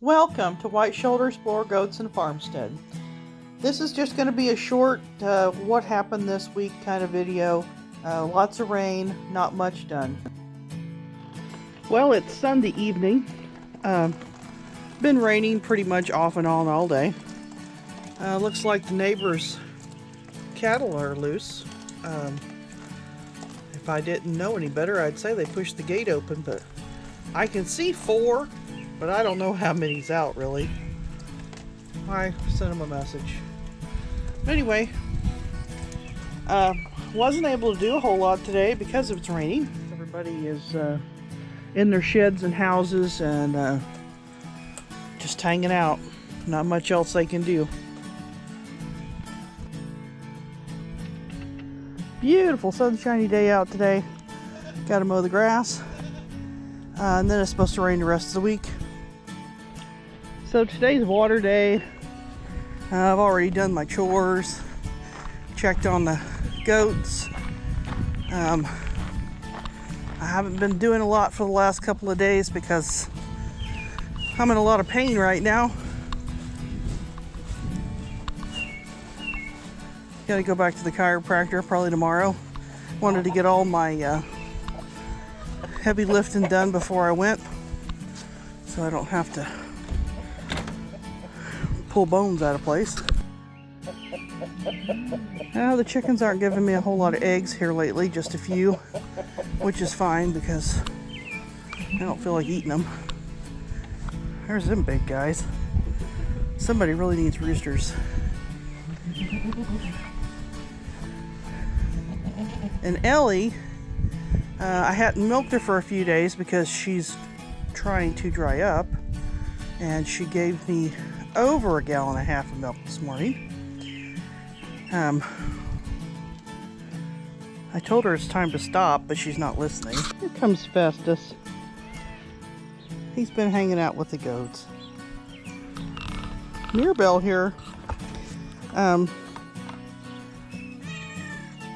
Welcome to White Shoulders, Boar, Goats, and Farmstead. This is just going to be a short what happened this week kind of video. Lots of rain, not much done. Well, it's Sunday evening. Been raining pretty much off and on all day. Looks like the neighbors' cattle are loose. If I didn't know any better, I'd say they pushed the gate open, but I can see 4. But I don't know how many's out, really. I sent them a message. Anyway, wasn't able to do a whole lot today because it's raining. Everybody is in their sheds and houses and just hanging out. Not much else they can do. Beautiful sunshiny day out today. Got to mow the grass. And then it's supposed to rain the rest of the week. So today's water day. I've already done my chores, checked on the goats. I haven't been doing a lot for the last couple of days because I'm in a lot of pain right now. Gotta go back to the chiropractor probably tomorrow. Wanted to get all my heavy lifting done before I went, so I don't have to pull bones out of place. Now the chickens aren't giving me a whole lot of eggs here lately, just a few, which is fine because I don't feel like eating them. There's them big guys. Somebody really needs roosters. And Ellie, I hadn't milked her for a few days because she's trying to dry up, and she gave me over 1.5 gallons of milk this morning. I told her it's time to stop, but she's not listening. Here comes Festus. He's been hanging out with the goats. Mirabelle here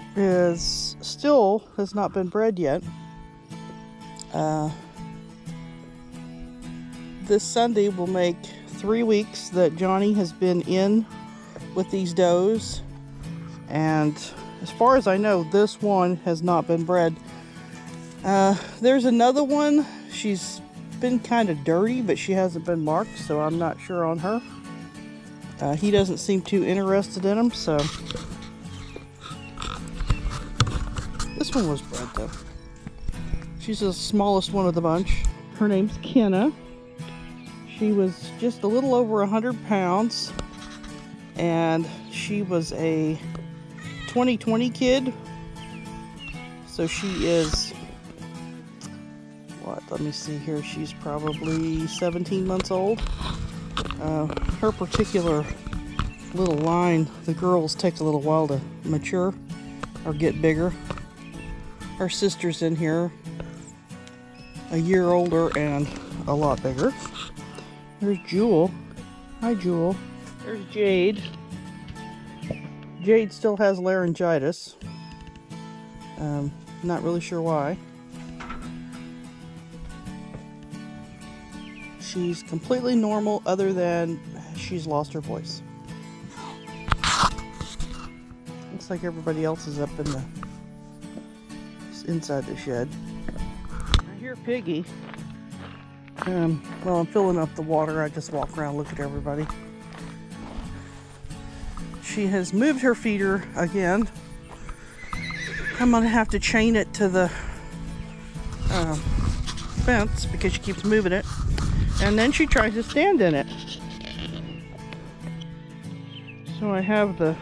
has not been bred yet. This Sunday will make 3 weeks that Johnny has been in with these does, and as far as I know, this one has not been bred. There's another one. She's been kind of dirty, but she hasn't been marked, so I'm not sure on her. He doesn't seem too interested in them, so this one was bred though. She's the smallest one of the bunch. Her name's Kenna. She was just a little over 100 pounds, and she was a 2020 kid. So she is, let me see here, she's probably 17 months old. Her particular little line, the girls take a little while to mature or get bigger. Her sister's in here, a year older and a lot bigger. There's Jewel. Hi, Jewel. There's Jade. Jade still has laryngitis. Not really sure why. She's completely normal other than she's lost her voice. Looks like everybody else is up in the inside the shed. I hear Piggy. Well, I'm filling up the water. I just walk around, look at everybody. She has moved her feeder again. I'm gonna have to chain it to the fence because she keeps moving it. And then she tries to stand in it. So I have the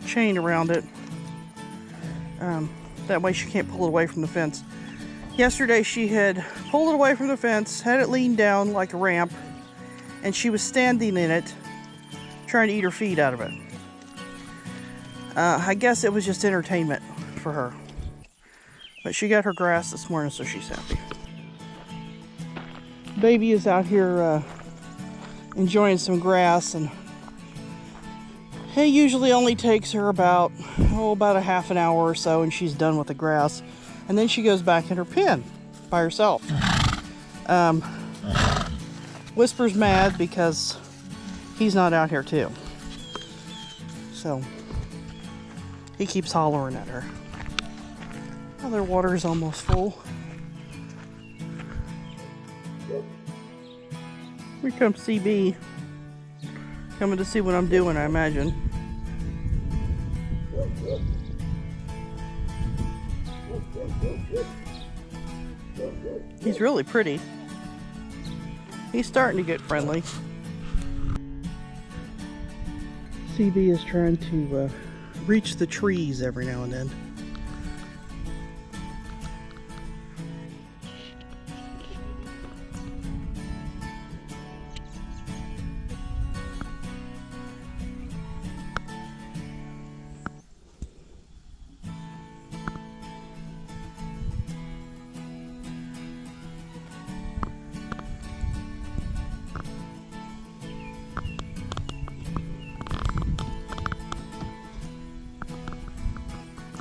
chain around it. That way she can't pull it away from the fence. Yesterday she had pulled it away from the fence, had it leaned down like a ramp, and she was standing in it, trying to eat her feet out of it. I guess it was just entertainment for her. But she got her grass this morning, so she's happy. Baby is out here enjoying some grass and It usually only takes her about a half an hour or so, and she's done with the grass. And then she goes back in her pen by herself. Whisper's mad because he's not out here too. So he keeps hollering at her. Now their water is almost full. Here comes CB. Coming to see what I'm doing, I imagine. He's really pretty. He's starting to get friendly. CB is trying to reach the trees every now and then.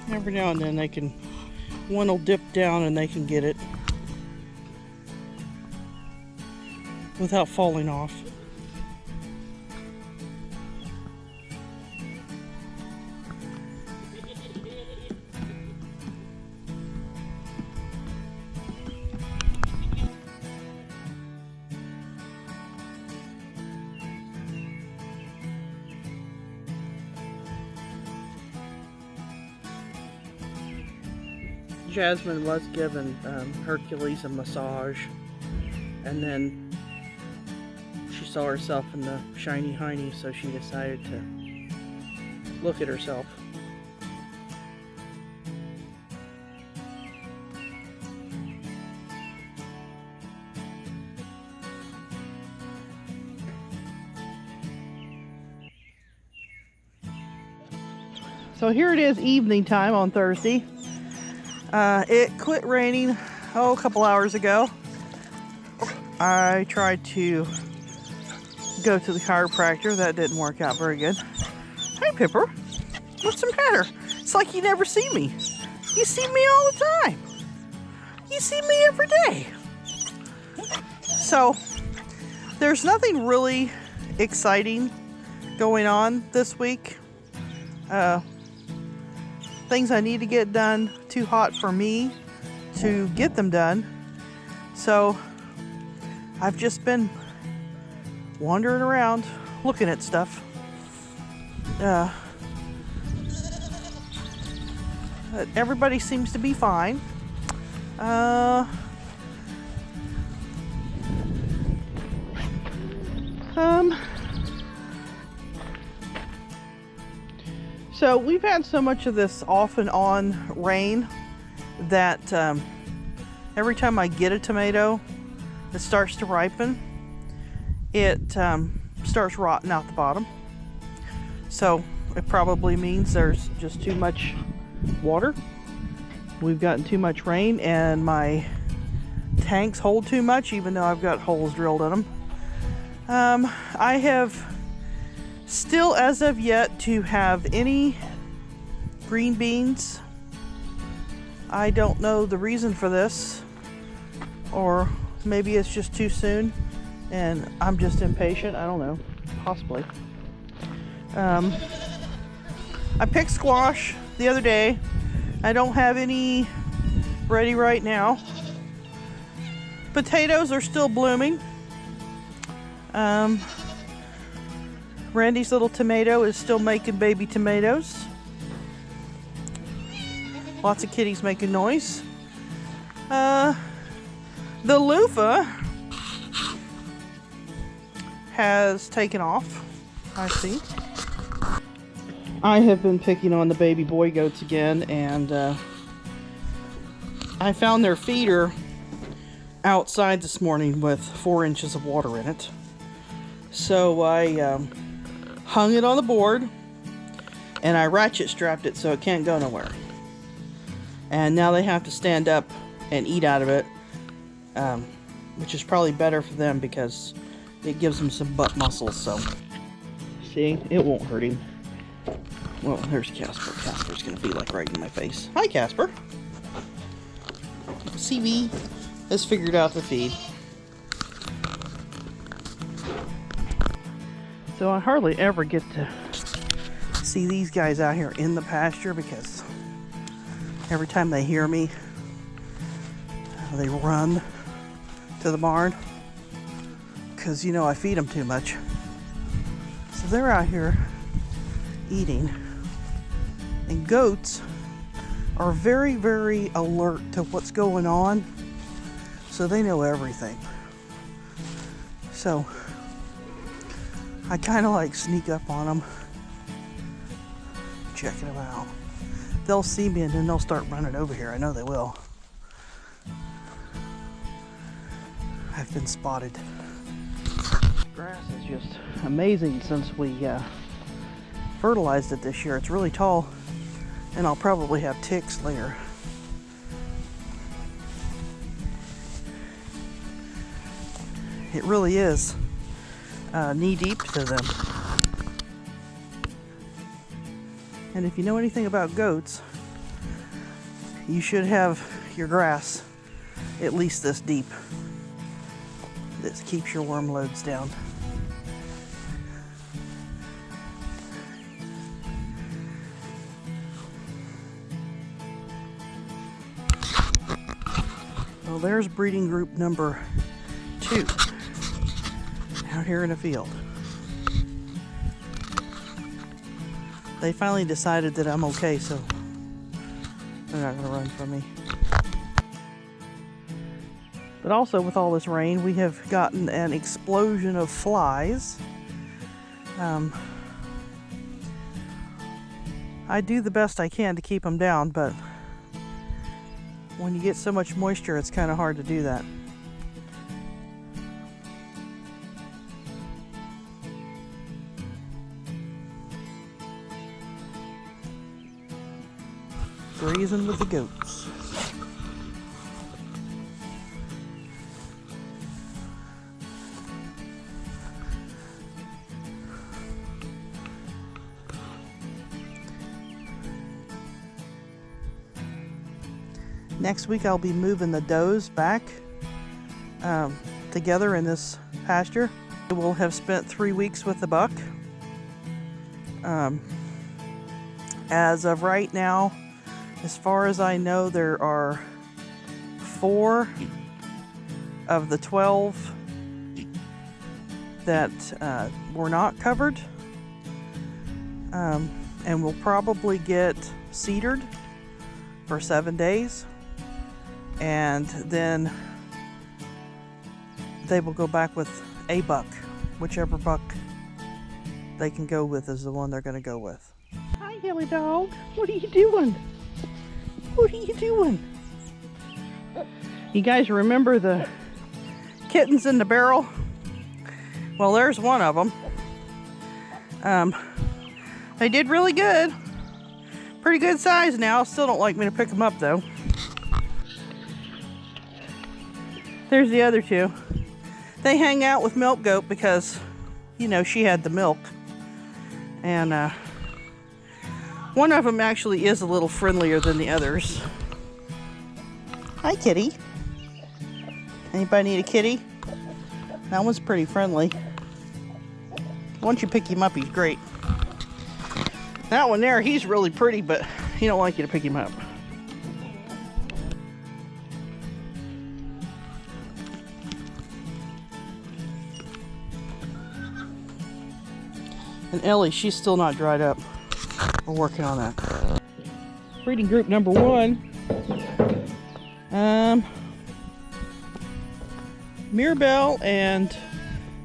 Every now and then one will dip down and they can get it without falling off. Jasmine was giving Hercules a massage, and then she saw herself in the shiny hiney, so she decided to look at herself. So here it is, evening time on Thursday. It quit raining, a couple hours ago. I tried to go to the chiropractor. That didn't work out very good. Hey, Pipper. What's the matter? It's like you never see me. You see me all the time. You see me every day. So, there's nothing really exciting going on this week. Things I need to get done, too hot for me to get them done. So I've just been wandering around looking at stuff. Everybody seems to be fine. So we've had so much of this off and on rain that every time I get a tomato that starts to ripen, it starts rotting out the bottom. So it probably means there's just too much water. We've gotten too much rain and my tanks hold too much, even though I've got holes drilled in them. I have still, as of yet, to have any green beans. I don't know the reason for this, or maybe it's just too soon and I'm just impatient. I don't know, possibly. I picked squash the other day. I don't have any ready right now. Potatoes are still blooming. Randy's little tomato is still making baby tomatoes. Lots of kitties making noise. The loofah has taken off, I see. I have been picking on the baby boy goats again, and I found their feeder outside this morning with 4 inches of water in it. So I hung it on the board and I ratchet strapped it so it can't go nowhere. And now they have to stand up and eat out of it, which is probably better for them because it gives them some butt muscles. So see, it won't hurt him. Well, there's Casper. Casper's gonna be like right in my face. Hi, Casper. CB has figured out the feed. So I hardly ever get to see these guys out here in the pasture because every time they hear me, they run to the barn because, you know, I feed them too much. So they're out here eating. And goats are very, very alert to what's going on, so they know everything. So I kind of like sneak up on them, checking them out. They'll see me and then they'll start running over here. I know they will. I've been spotted. Grass is just amazing since we fertilized it this year. It's really tall. And I'll probably have ticks later. It really is knee deep to them. And if you know anything about goats, you should have your grass at least this deep. This keeps your worm loads down. Well, there's breeding group number 2 out here in the field. They finally decided that I'm okay, so they're not going to run from me. But also with all this rain, we have gotten an explosion of flies. I do the best I can to keep them down, but when you get so much moisture, it's kind of hard to do that. Grazing with the goats. Next week I'll be moving the does back together in this pasture. We'll have spent 3 weeks with the buck. As of right now, as far as I know, there are 4 of the 12 that were not covered. And we'll probably get ceded for 7 days. And then they will go back with a buck. Whichever buck they can go with is the one they're going to go with. Hi, Hilly dog. What are you doing? What are you doing? You guys remember the kittens in the barrel? Well, there's one of them. They did really good. Pretty good size now. Still don't like me to pick them up though. There's the other 2. They hang out with Milk Goat because, you know, she had the milk. And one of them actually is a little friendlier than the others. Hi, kitty. Anybody need a kitty? That one's pretty friendly. Once you pick him up, he's great. That one there, he's really pretty, but he don't like you to pick him up. And Ellie, she's still not dried up. We're working on that. Breeding group number 1. Mirabelle and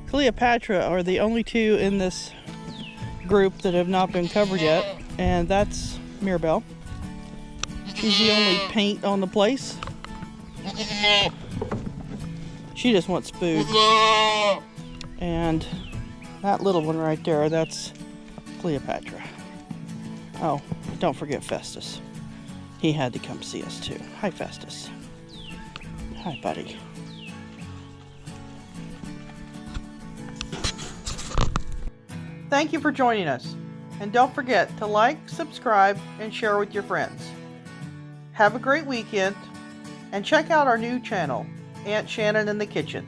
Cleopatra are the only 2 in this group that have not been covered yet. And that's Mirabelle. She's the only paint on the place. She just wants food. And that little one right there, that's Cleopatra. Oh, don't forget Festus. He had to come see us too. Hi, Festus. Hi, buddy. Thank you for joining us. And don't forget to like, subscribe, and share with your friends. Have a great weekend, and check out our new channel, Aunt Shannon in the Kitchen.